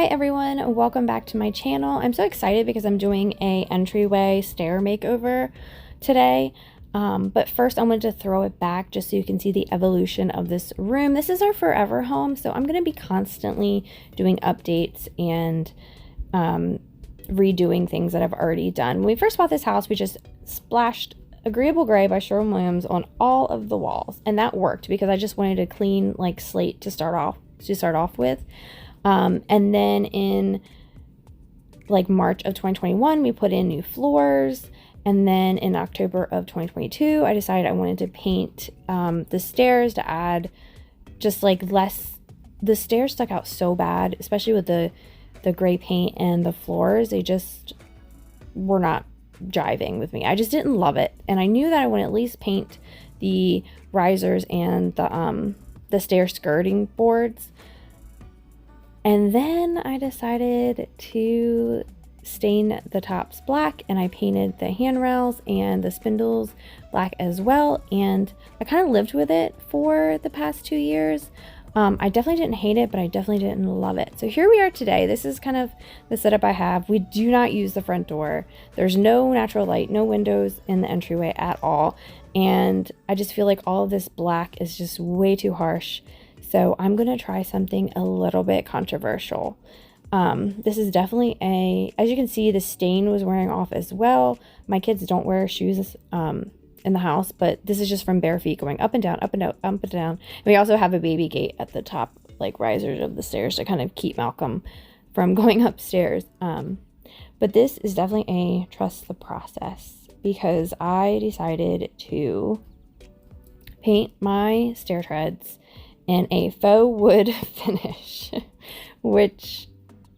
Hi everyone, welcome back to my channel. I'm so excited because I'm doing a entryway stair makeover today. But first I wanted to throw it back just so you can see the evolution of this room. This is our forever home, so I'm going to be constantly doing updates and redoing things that I've already done. When we first bought this house, we just splashed Agreeable Gray by Sherwin-Williams on all of the walls, and that worked because I just wanted a clean like slate to start off with. And then in like March of 2021, we put in new floors. And then in October of 2022, I decided I wanted to paint the stairs to add just like less. The stairs stuck out so bad, especially with the gray paint, and the floors, they just were not jiving with me. I just didn't love it. And I knew that I would at least paint the risers and the stair skirting boards. And then I decided to stain the tops black, and I painted the handrails and the spindles black as well. And I kind of lived with it for the past 2 years. I definitely didn't hate it, but I definitely didn't love it. So here we are today. This is kind of the setup I have. We do not use the front door. There's no natural light, no windows in the entryway at all. And I just feel like all of this black is just way too harsh. So I'm going to try something a little bit controversial. This is definitely as you can see, the stain was wearing off as well. My kids don't wear shoes in the house, but this is just from bare feet going up and down, up and down, up and down. And we also have a baby gate at the top, like risers of the stairs to kind of keep Malcolm from going upstairs. But this is definitely a trust the process, because I decided to paint my stair treads in a faux wood finish, which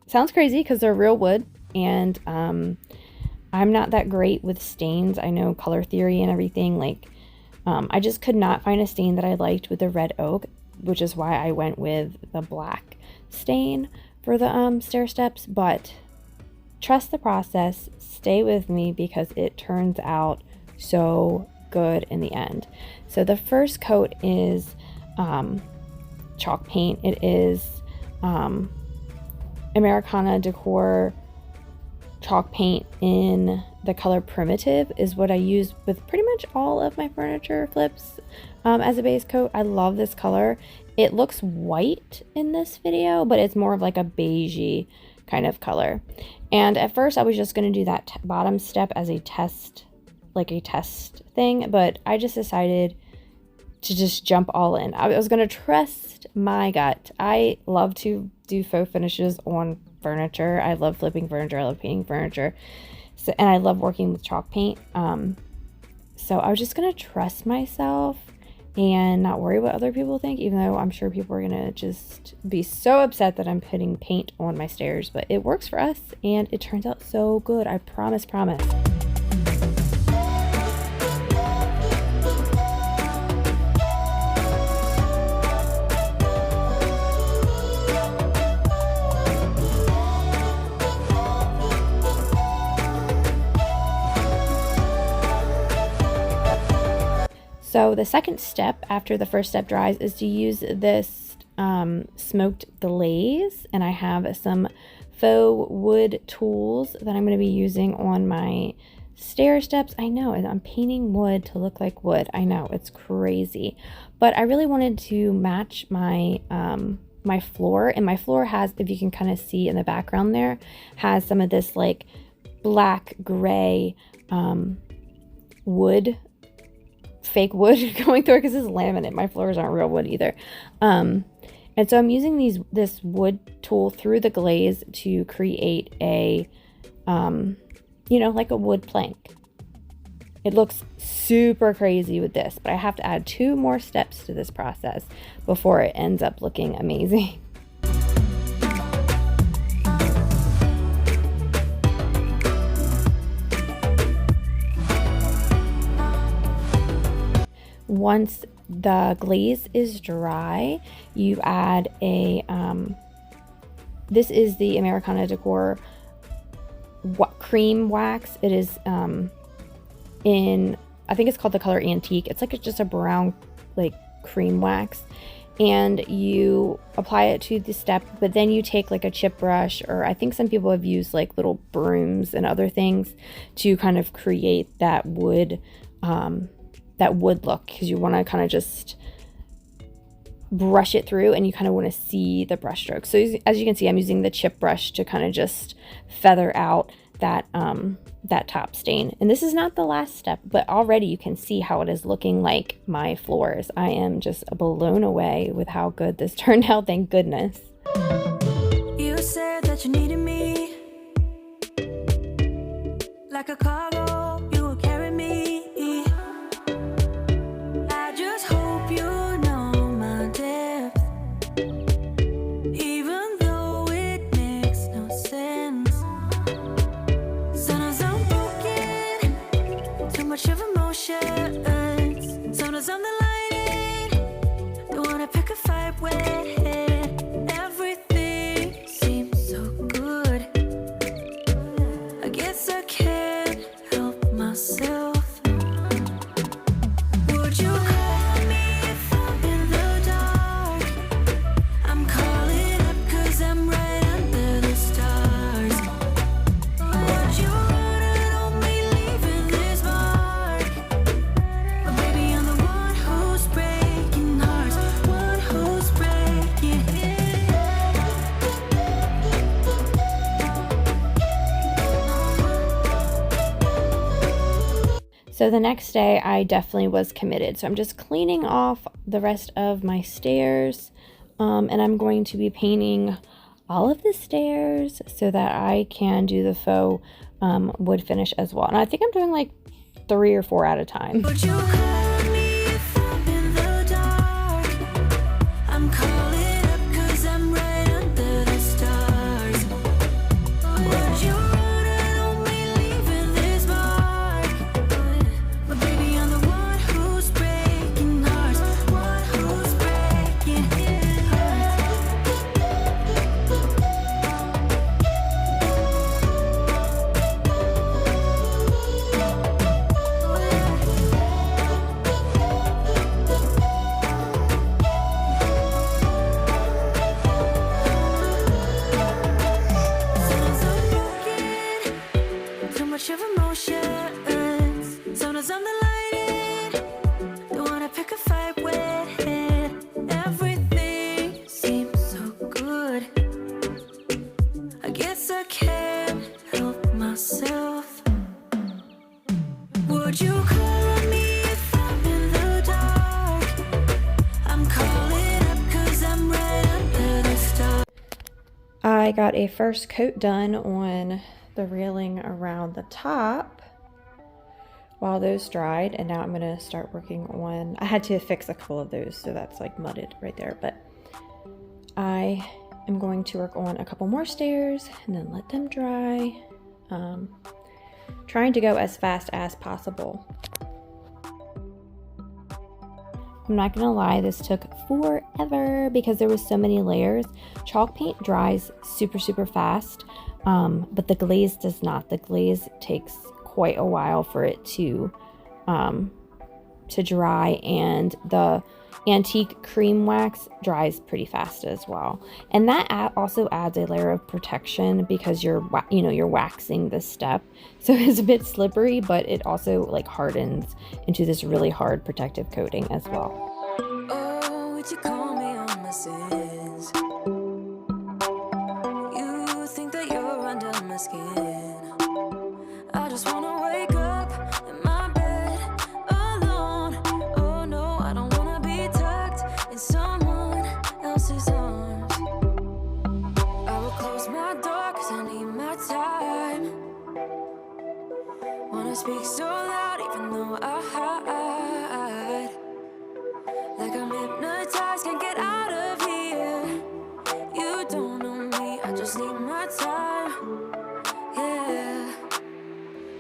sounds crazy because they're real wood, and I'm not that great with stains. I know color theory and everything. Like, I just could not find a stain that I liked with the red oak, which is why I went with the black stain for the stair steps. But trust the process, stay with me, because it turns out so good in the end. So the first coat is chalk paint. It is Americana Decor chalk paint in the color Primitive is what I use with pretty much all of my furniture flips as a base coat. I love this color. It looks white in this video, but it's more of like a beigey kind of color. And at first I was just going to do that bottom step as a test, like a test thing, but I just decided to just jump all in. I was going to trust my gut. I love to do faux finishes on furniture. I love flipping furniture. I love painting furniture. So, and I love working with chalk paint. So I was just going to trust myself and not worry what other people think, even though I'm sure people are going to just be so upset that I'm putting paint on my stairs. But it works for us, and it turns out so good. I promise. So the second step after the first step dries is to use this smoked glaze, and I have some faux wood tools that I'm going to be using on my stair steps. I know I'm painting wood to look like wood. I know, it's crazy, but I really wanted to match my my floor, and my floor has, if you can kind of see in the background there, has some of this like black gray wood, fake wood going through it, because it's laminate. My floors aren't real wood either. And so I'm using this wood tool through the glaze to create a like a wood plank. It looks super crazy with this, but I have to add 2 more steps to this process before it ends up looking amazing. Once the glaze is dry, you add a, this is the Americana Decor cream wax. It is I think it's called the color Antique. It's like just a brown like cream wax, and you apply it to the step, but then you take like a chip brush, or I think some people have used like little brooms and other things to kind of create that wood look, because you want to kind of just brush it through and you kind of want to see the brush strokes. So as you can see, I'm using the chip brush to kind of just feather out that top stain. And this is not the last step, but already you can see how it is looking like my floors. I am just blown away with how good this turned out, thank goodness. You said that you needed me like a cargo, you will carry me. I just hope you know my depth, even though it makes no sense. Sometimes I'm broken, too much of emotions. Sometimes I'm the lightning, don't wanna pick a fight with. Everything seems so good. I guess I can't help myself. Would you call me if I'm in the dark? I'm calling up 'cause I'm right under the stars. Would you run on me leaving this mark? But baby, I'm the one who's breaking hearts, one who's breaking. So the next day I definitely was committed. So I'm just cleaning off the rest of my stairs, and I'm going to be painting all of the stairs so that I can do the faux wood finish as well. And I think I'm doing like 3 or 4 at a time. Would you call me if I'm in the dark? I'm calling up 'cause I'm right under the stars. Would you run on me leaving this mark? But baby, I'm the one who's breaking hearts, one who's breaking too much of emotions. Sometimes I'm the lightning, don't wanna pick a fight with. Everything seems so good. I guess I can't help myself. Would you call me if I'm in the dark? I'm calling up 'cause I'm right under the stars. I got a first coat done on the railing around the top while those dried, and now I'm gonna start working on, I had to fix a couple of those, so that's like mudded right there, but I am going to work on a couple more stairs and then let them dry, trying to go as fast as possible. I'm not gonna lie, this took forever because there was so many layers. Chalk paint dries super fast, but the glaze does not. The glaze takes quite a while for it to dry, and the antique cream wax dries pretty fast as well. And that also adds a layer of protection because you're waxing the step, so it's a bit slippery, but it also like hardens into this really hard protective coating as well. Oh, would you call me on my sins? You think that you're under my skin. I just wanna wake up in my bed alone. Oh no, I don't wanna be tucked in someone else's arms. I will close my door 'cause I need my time. Wanna speak so loud even though I hide. Like I'm hypnotized, can't get out of here. You don't know me, I just need my time. Yeah,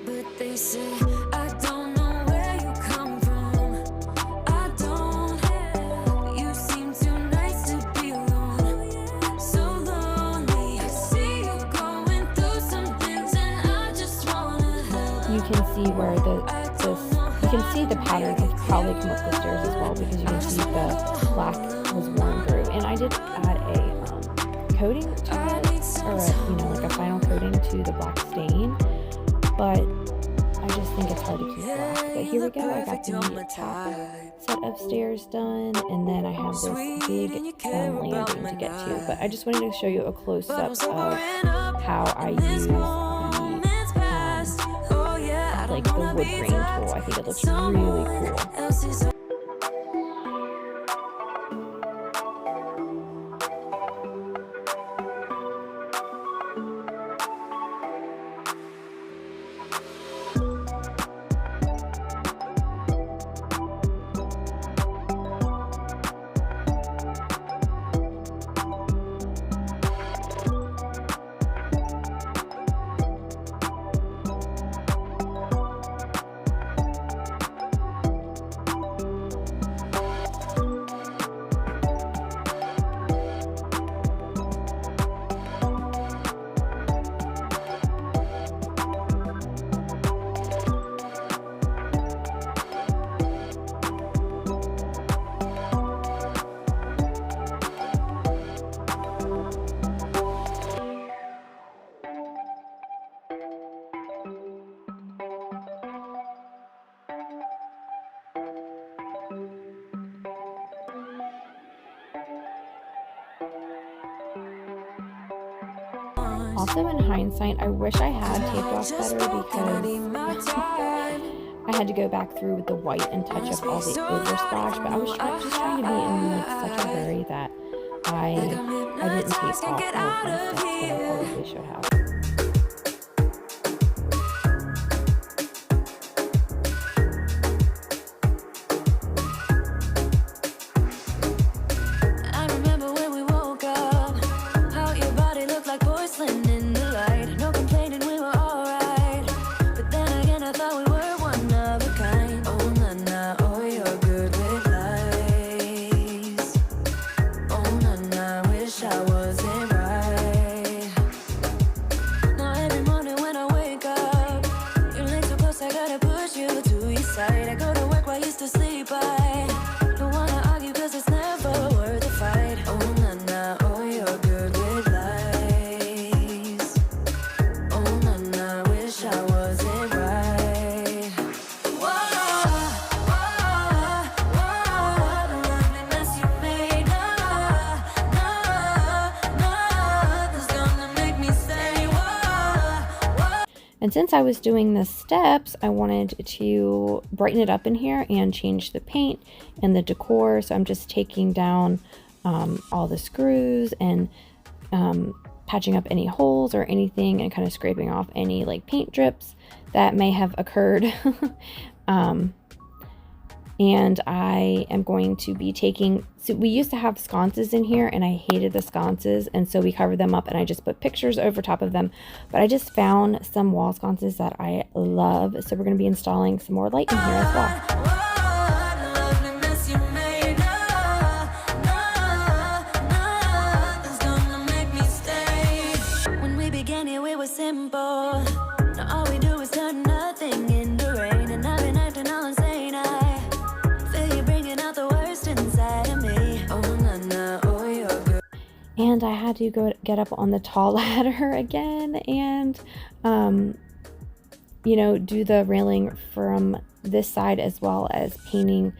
but they say I don't know where you come from. I don't. You seem too nice to be alone. So lonely. I see you going through some things, and I just wanna help. You can see where you can see the patterns of how they come up the stairs as well, because you can see the black was worn coating to it, or like a final coating to the black stain, but I just think it's hard to keep black. But here we go. I got the top set of stairs done, and then I have this big landing to get to. But I just wanted to show you a close-up of how I use like the wood grain tool. I think it looks really cool. Also, in hindsight, I wish I had taped off better because I had to go back through with the white and touch up all the oversplash, but I was just trying to be in like such a hurry that I didn't tape off all of my steps that I probably should have. And since I was doing the steps, I wanted to brighten it up in here and change the paint and the decor. So I'm just taking down all the screws and patching up any holes or anything and kind of scraping off any like paint drips that may have occurred. And I am going to be taking, so we used to have sconces in here and I hated the sconces, and so we covered them up and I just put pictures over top of them. But I just found some wall sconces that I love, so we're going to be installing some more light in here as well. Simple. Now all we do is turn nothing into rain, and I've been acting all insane. I feel you bringing out the worst inside of me. Oh na na, oh you're good. And I had to go get up on the tall ladder again and you know, do the railing from this side as well as painting,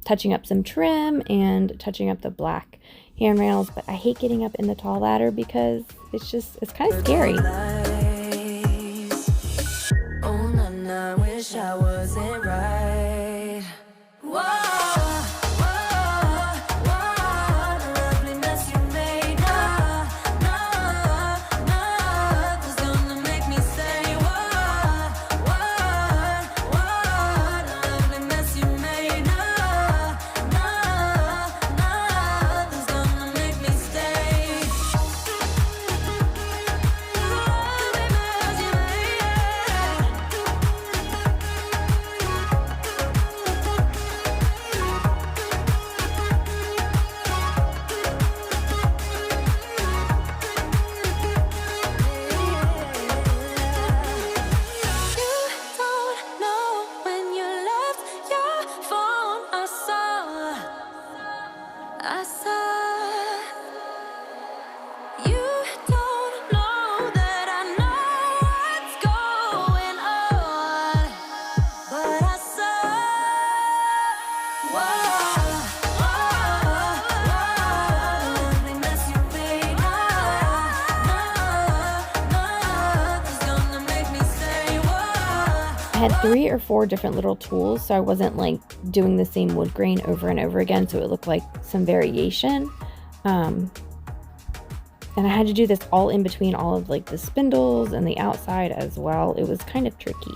touching up some trim and touching up the black handrails. But I hate getting up in the tall ladder because it's kind of scary. Oh na na, wish I wasn't right. Whoa. had 3 or 4 different little tools, so I wasn't like doing the same wood grain over and over again, so it looked like some variation. And I had to do this all in between all of like the spindles and the outside as well. It was kind of tricky.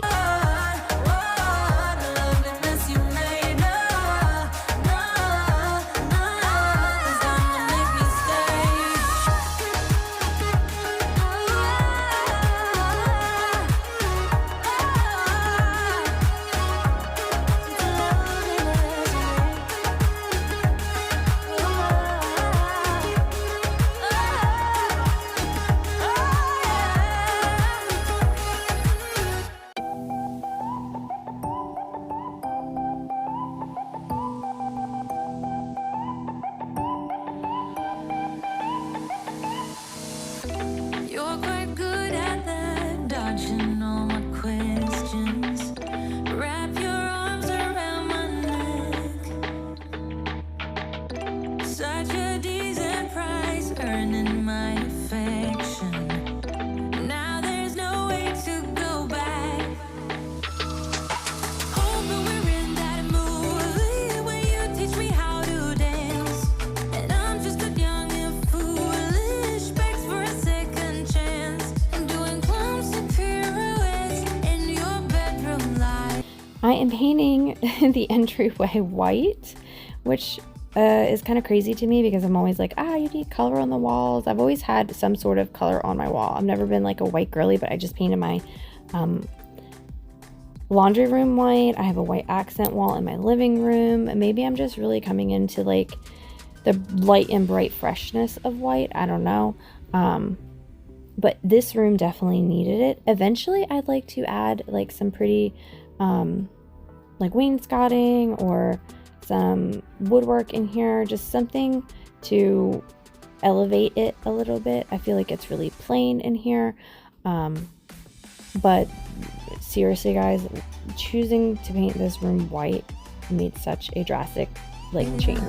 I am painting the entryway white, which is kind of crazy to me because I'm always like, you need color on the walls. I've always had some sort of color on my wall. I've never been like a white girly, but I just painted my laundry room white. I have a white accent wall in my living room. And maybe I'm just really coming into like the light and bright freshness of white. I don't know. But this room definitely needed it. Eventually, I'd like to add like some pretty like wainscoting or some woodwork in here, just something to elevate it a little bit. I feel like it's really plain in here, but seriously guys, choosing to paint this room white made such a drastic like change.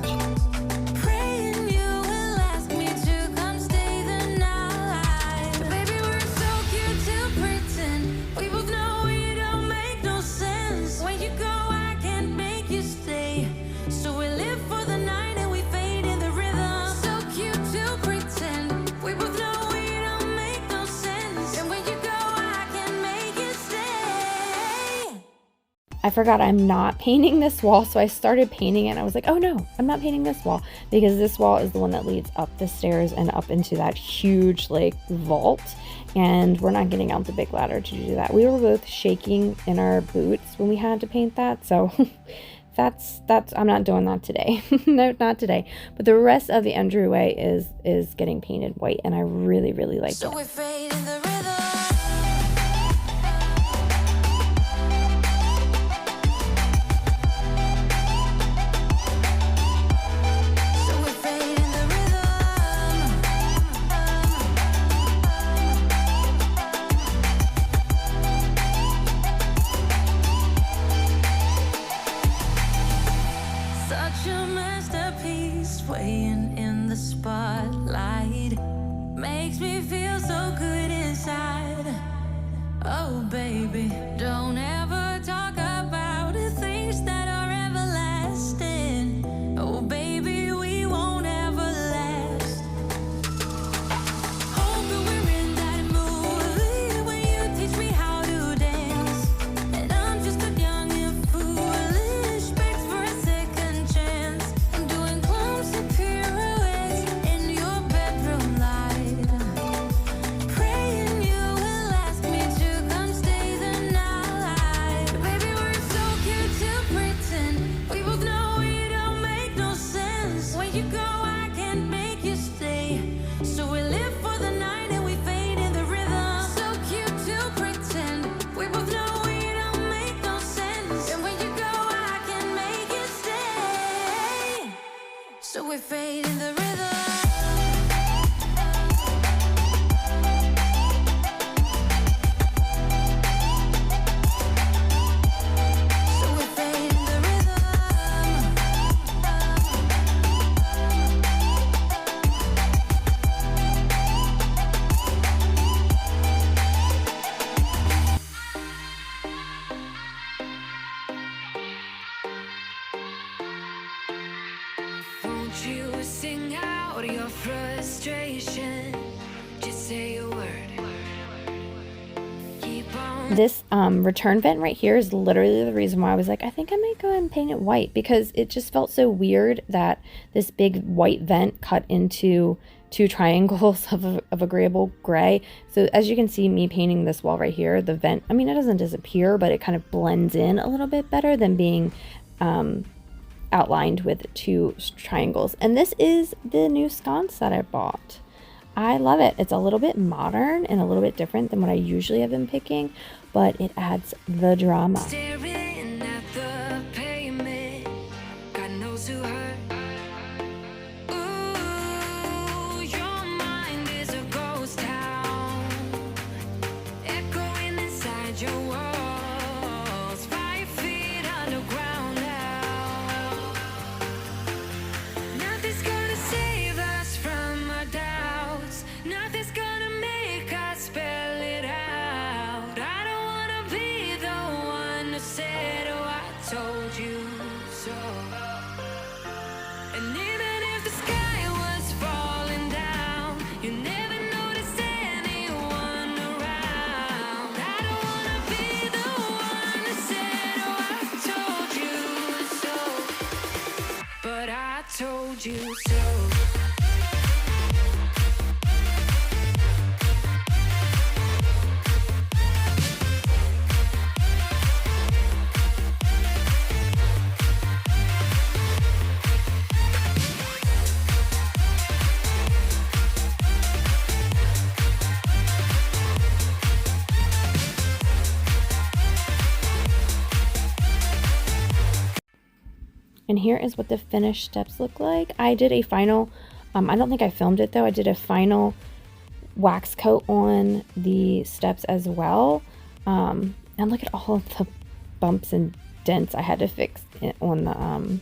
I forgot I'm not painting this wall, so I started painting it and I was like, oh no, I'm not painting this wall, because this wall is the one that leads up the stairs and up into that huge like vault, and we're not getting out the big ladder to do that. We were both shaking in our boots when we had to paint that, so that's I'm not doing that today. No, not today. But the rest of the entryway is getting painted white, and I really like it. We're fading the rhythm. Swaying in the spotlight makes me feel so good inside. Oh baby, don't ever talk about the things that are everlasting. Oh baby, we won't ever last. Hope that we're in that mood when you teach me how to dance, and I'm just a young and foolish, begs for a second chance. I'm doing clumsy pirouettes in your bedroom light, praying you will ask me to come stay the night. Baby, we're so cute to pretend. We both know it don't make no sense. When you go, I can't make you stay. So we live for the night and we fade in the rhythm. So cute to pretend. We both know it don't make no sense. And when you go, I can't make you stay. So we fade in the rhythm. So we fade in the rhythm. let you sing out your frustration. Just say a word. Keep on. This return vent right here is literally the reason why I was like, I think I might go ahead and paint it white, because it just felt so weird that this big white vent cut into two triangles of agreeable gray. So as you can see me painting this wall right here, the vent, I mean, it doesn't disappear, but it kind of blends in a little bit better than being outlined with two triangles. And this is the new sconce that I bought. I love it. It's a little bit modern and a little bit different than what I usually have been picking, but it adds the drama. Staring at the pavement, God knows who hurt. Ooh, your mind is a ghost town, echoing inside your walls, 5 feet underground now. Nothing's gonna save us from our doubts. Nothing's gonna make us spell it out. I don't wanna be the one who said, oh, I told you so. And even if the sky was falling down, you never noticed anyone around. I don't wanna be the one who said, oh, I told you so. But I told you so. And here is what the finished steps look like. I did a final, I don't think I filmed it though, I did a final wax coat on the steps as well. And look at all of the bumps and dents I had to fix on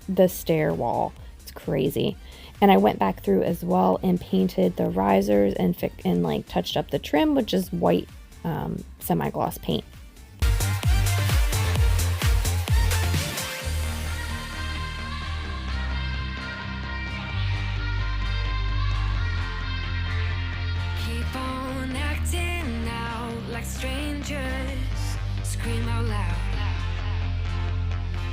the stair wall. It's crazy. And I went back through as well and painted the risers and like touched up the trim with just white semi-gloss paint. Keep on acting out like strangers. Scream out loud.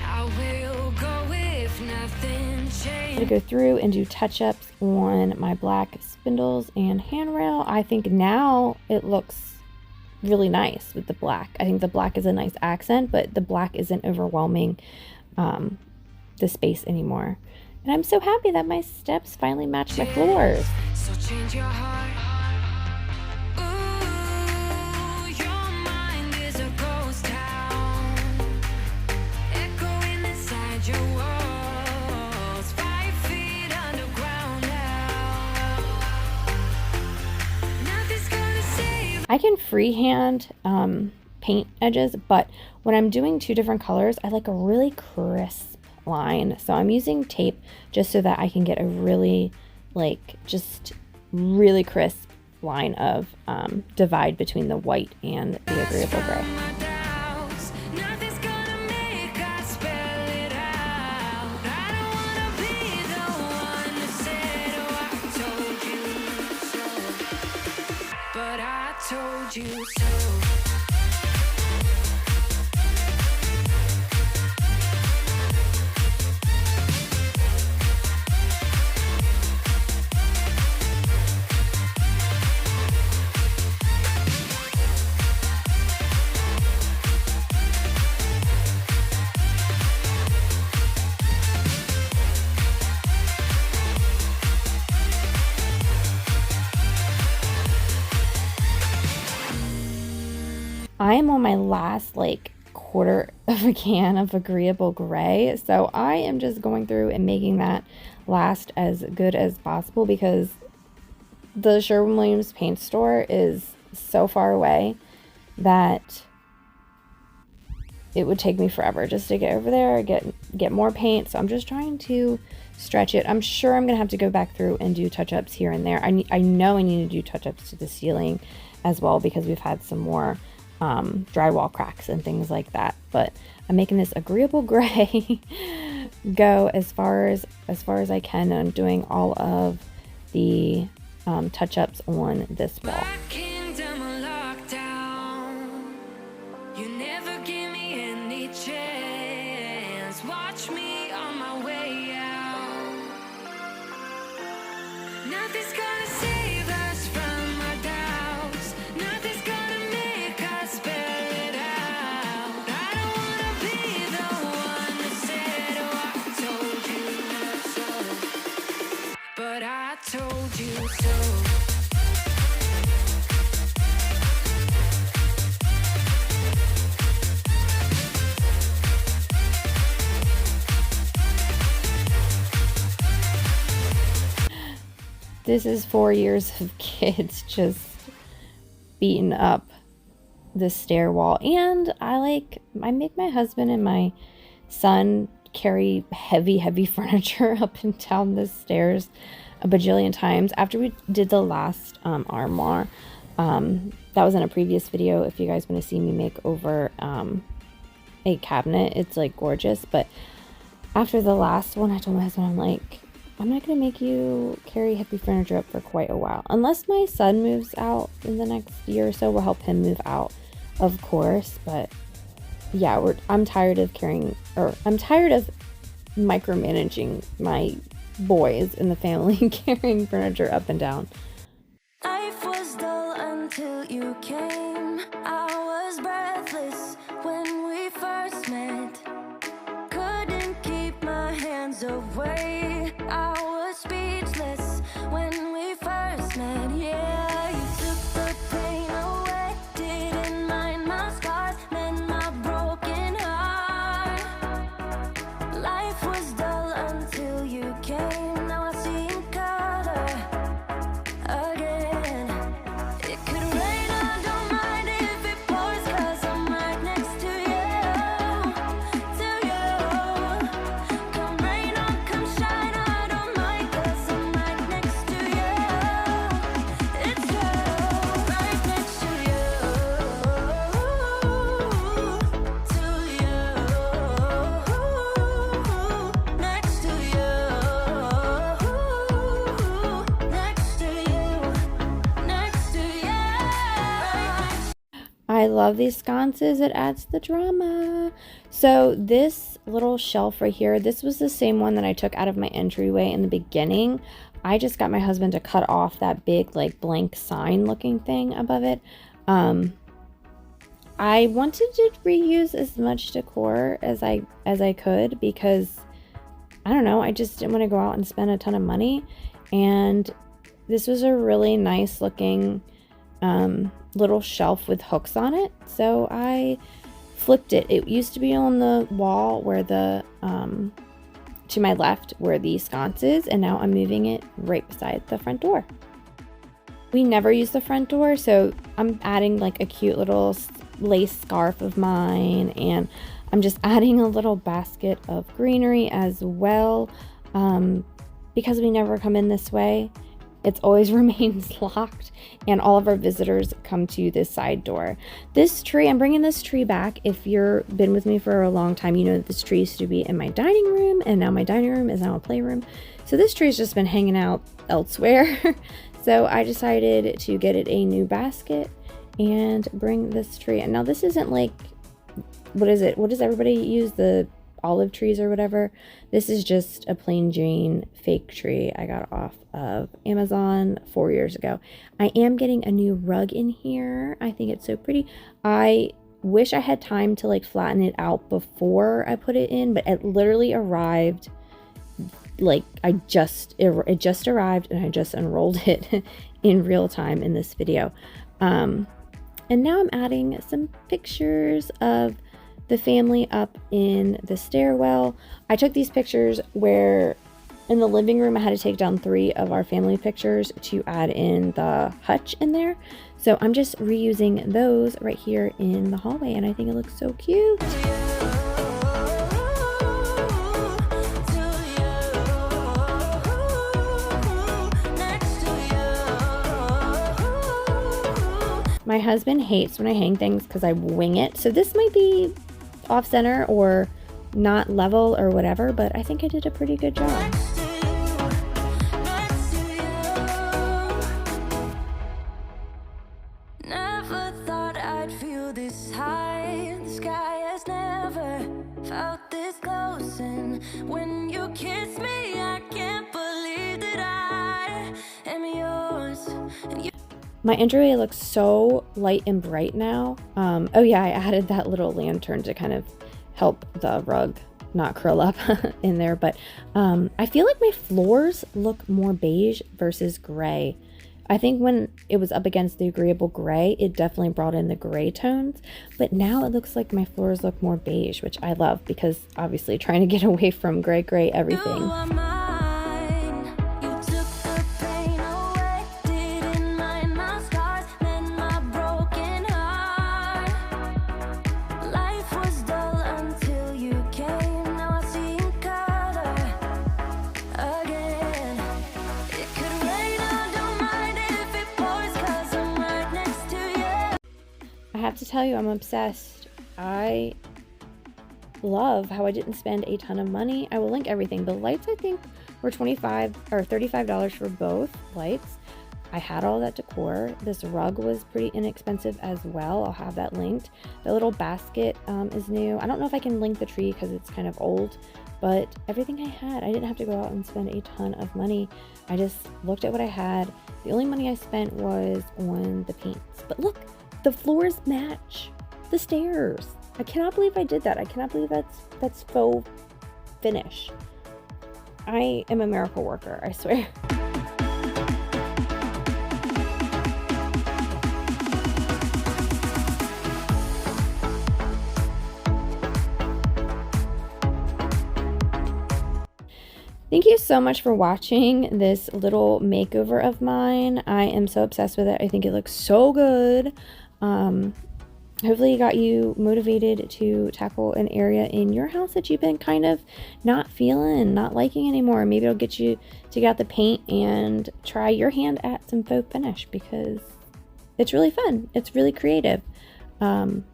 I will go if nothing changes. To go through and do touch-ups on my black spindles and handrail. I think now it looks really nice with the black. I think the black is a nice accent, but the black isn't overwhelming the space anymore. And I'm so happy that my steps finally match my floors. So change your heart. Ooh, your mind is a ghost town, echoing inside your walls, 5 feet underground now. Nothing's gonna save. I can freehand paint edges, but when I'm doing two different colors, I like a really crisp line. So I'm using tape just so that I can get a really just really crisp line of divide between the white and the agreeable gray. Nothing's gonna make us spell it out. I don't wanna be the one who said, oh, I told you so. But I told you so. I am on my last quarter of a can of agreeable gray, so I am just going through and making that last as good as possible because the Sherwin-Williams paint store is so far away that it would take me forever just to get over there, get more paint. So I'm just trying to stretch it. I'm sure I'm gonna have to go back through and do touch-ups here and there. I know I need to do touch-ups to the ceiling as well because we've had some more drywall cracks and things like that. But I'm making this agreeable gray go as far as I can on doing all of the touch-ups on this wall. Watch me on my way out. Nothing's gonna save us from our doubts. Nothing's gonna make us bear it out. I don't wanna be the one that said, oh, I told you not so. But I told you so. This is 4 years of kids just beating up the stair wall. And I make my husband and my son carry heavy furniture up and down the stairs a bajillion times. After we did the last armoire, that was in a previous video. If you guys want to see me make over a cabinet, it's like gorgeous. But after the last one, I told my husband, I'm like, I'm not going to make you carry heavy furniture up for quite a while. Unless my son moves out in the next year or so, we'll help him move out, of course. But yeah, I'm tired of micromanaging my boys in the family carrying furniture up and down. Life was dull until you came. I was breathless when we first met. Couldn't keep my hands away. I was speechless when we first met. Yeah, you took the pain away. Didn't mind my scars, mend my broken heart. Life was dull until you came. Now I see in color again. It could rain, I don't mind if it pours, 'cause I'm right next to you. Come rain or come shine, I don't mind, 'cause I'm right next to you. It's you, right next to you. Next to you. Next to you. Next to you. I love these sconces. It adds the drama. So this little shelf right here, this was the same one that I took out of my entryway in the beginning. I just got my husband to cut off that big like blank sign looking thing above it. I wanted to reuse as much decor as I could, because I don't know, I just didn't want to go out and spend a ton of money. And this was a really nice looking little shelf with hooks on it, so I flipped it. It used to be on the wall where the to my left where the sconce is, and now I'm moving it right beside the front door. We never use the front door, so I'm adding like a cute little lace scarf of mine, and I'm just adding a little basket of greenery as well, because we never come in this way. It's always remains locked, and all of our visitors come to this side door. This tree, I'm bringing this tree back. If you've been with me for a long time, you know that this tree used to be in my dining room, and now my dining room is now a playroom. So this tree's just been hanging out elsewhere. So I decided to get it a new basket and bring this tree. And now this isn't like, what is it? What does everybody use? The olive trees or whatever. This is just a plain Jane fake tree I got off of Amazon 4 years ago. I am getting a new rug in here. I think it's so pretty. I wish I had time to like flatten it out before I put it in, but it literally arrived like it just arrived, and I just unrolled it in real time in this video. And now I'm adding some pictures of the family up in the stairwell. I took these pictures where in the living room I had to take down 3 of our family pictures to add in the hutch in there. So I'm just reusing those right here in the hallway, and I think it looks so cute. My husband hates when I hang things because I wing it. So this might be off center or not level or whatever, but I think I did a pretty good job. Never thought I'd feel this high. The sky has never felt this close, and when you kiss me, I can't believe that I am yours. And you My entryway looks so light and bright now. Oh yeah, I added that little lantern to kind of help the rug not curl up in there, but I feel like my floors look more beige versus gray. I think when it was up against the agreeable gray, it definitely brought in the gray tones, but now it looks like my floors look more beige, which I love because obviously trying to get away from gray everything. are mine. You took the pain away. Didn't mind my scars, mend my broken heart. Life was dull until you came. Now I see in color again. It could rain, I don't mind if it pours, 'cause I'm right next to you. I have to tell you, I'm obsessed. I love how I didn't spend a ton of money. I will link everything. The lights I think were $25 or $35 for both lights. I had all that decor. This rug was pretty inexpensive as well. I'll have that linked. The little basket is new. I don't know if I can link the tree because it's kind of old, but everything I had, I didn't have to go out and spend a ton of money. I just looked at what I had. The only money I spent was on the paints. But look, the floors match the stairs. I cannot believe I did that. I cannot believe that's faux finish. I am a miracle worker, I swear. Thank you so much for watching this little makeover of mine. I am so obsessed with it. I think it looks so good. Hopefully it got you motivated to tackle an area in your house that you've been kind of not feeling, not liking anymore. Maybe it'll get you to get out the paint and try your hand at some faux finish because it's really fun. It's really creative. I'm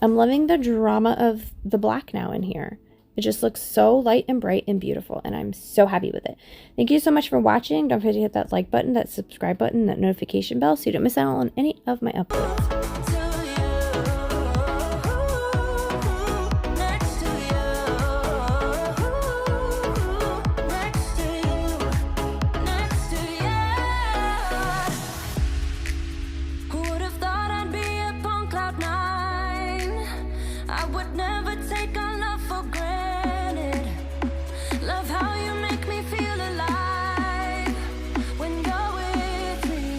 loving the drama of the black now in here. It just looks so light and bright and beautiful, and I'm so happy with it. Thank you so much for watching. Don't forget to hit that like button, that subscribe button, that notification bell so you don't miss out on any of my uploads. I would never take our love for granted. Love how you make